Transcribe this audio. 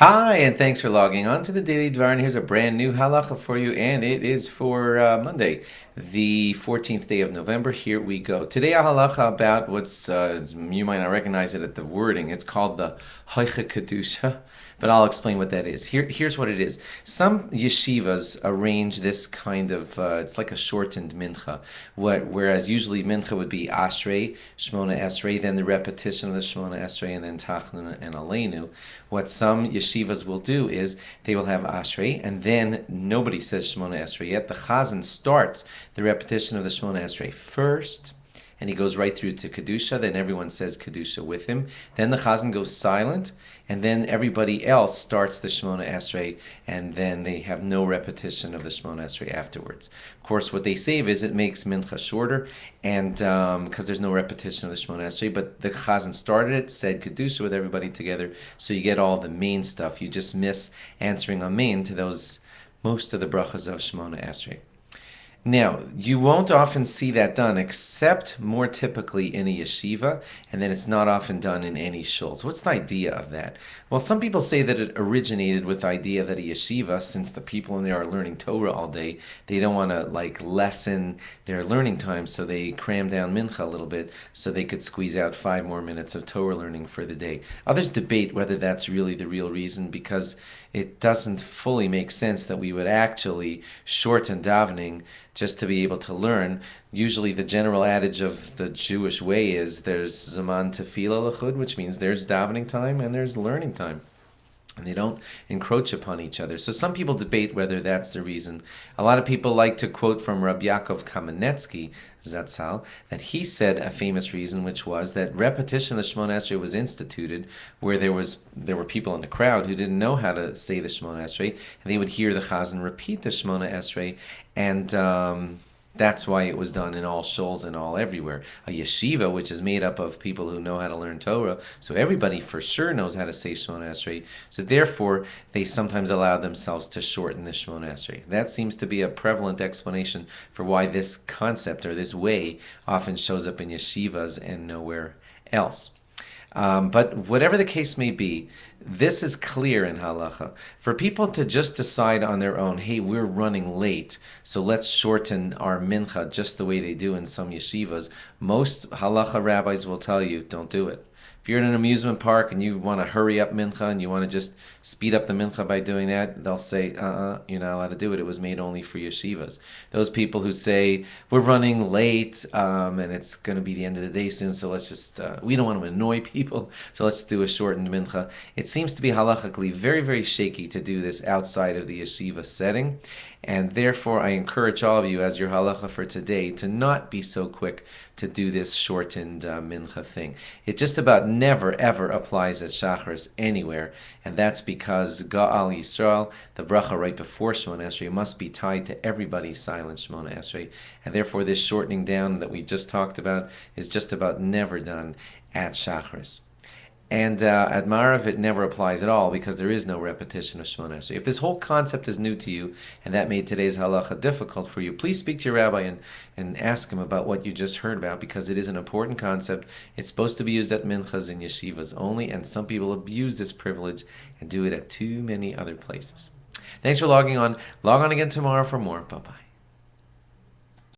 Hi, and thanks for logging on to the Daily Dvar. And here's a brand new halacha for you, and it is for Monday, the 14th day of November. Here we go. Today, a halacha about what's, you might not recognize it at the wording. It's called the halacha kedusha, but I'll explain what that is. Here's what it is. Some yeshivas arrange this kind of, it's like a shortened mincha, whereas usually mincha would be ashrei, shmona esrei, then the repetition of the shmona esrei, and then tachnun and aleinu. What some yeshivas will do is they will have ashrei, and then nobody says shmona esrei yet. The chazan starts the repetition of the shmona esrei first, and he goes right through to Kedusha, then everyone says Kedusha with him. Then the Chazan goes silent, and then everybody else starts the Shemona Esrei, and then they have no repetition of the Shemona Esrei afterwards. Of course, what they save is it makes Mincha shorter, and because there's no repetition of the Shemona Esrei, but the Chazan started it, said Kedusha with everybody together, so you get all the main stuff. You just miss answering Amen to those, most of the brachas of Shemona Esrei. Now, you won't often see that done except more typically in a yeshiva, and then it's not often done in any shul. So what's the idea of that? Well, some people say that it originated with the idea that a yeshiva, since the people in there are learning Torah all day, they don't want to lessen their learning time, so they cram down mincha a little bit so they could squeeze out 5 more minutes of Torah learning for the day. Others debate whether that's really the real reason, because it doesn't fully make sense that we would actually shorten davening just to be able to learn. Usually the general adage of the Jewish way is there's Zaman Tefillah Lechud, which means there's davening time and there's learning time. And they don't encroach upon each other. So some people debate whether that's the reason. A lot of people like to quote from Rabbi Yaakov Kamenetsky, Zatzal, that he said a famous reason, which was that repetition of the Shemona Esrei was instituted where there were people in the crowd who didn't know how to say the Shemona Esrei, and they would hear the Chazan repeat the Shemona Esrei, and that's why it was done in all shuls and all everywhere. A yeshiva, which is made up of people who know how to learn Torah, so everybody for sure knows how to say Shemona Esrei. So therefore, they sometimes allow themselves to shorten the Shemona Esrei. That seems to be a prevalent explanation for why this concept or this way often shows up in yeshivas and nowhere else. But whatever the case may be, this is clear in halacha. For people to just decide on their own, hey, we're running late, so let's shorten our mincha just the way they do in some yeshivas, most halacha rabbis will tell you, don't do it. If you're in an amusement park and you want to hurry up mincha and you want to just speed up the mincha by doing that, they'll say, you're not allowed to do it. It was made only for yeshivas. Those people who say, we're running late and it's going to be the end of the day soon, so let's just, we don't want to annoy people, so let's do a shortened mincha. It seems to be halachically very, very shaky to do this outside of the yeshiva setting. And therefore, I encourage all of you, as your halacha for today, to not be so quick to do this shortened mincha thing. It just about never, ever applies at Shacharis anywhere, and that's because Ga'al Yisrael, the bracha right before Shemona Esrei, must be tied to everybody's silent Shemona Esrei, and therefore this shortening down that we just talked about is just about never done at Shacharis. And at Marav, it never applies at all because there is no repetition of Shemona Esrei. If this whole concept is new to you and that made today's halacha difficult for you, please speak to your rabbi and ask him about what you just heard about, because it is an important concept. It's supposed to be used at minchas and yeshivas only, and some people abuse this privilege and do it at too many other places. Thanks for logging on. Log on again tomorrow for more. Bye-bye.